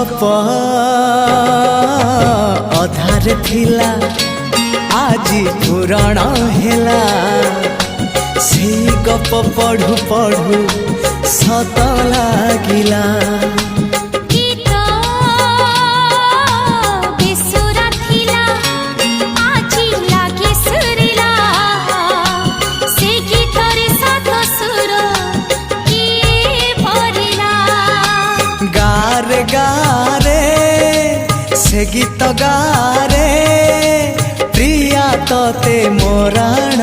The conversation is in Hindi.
गप अधार थिला आजी पुराण हेला से गप पढ़ु पढ़ु सत लागिला गारे से गीत गारे प्रिया तोते मोराण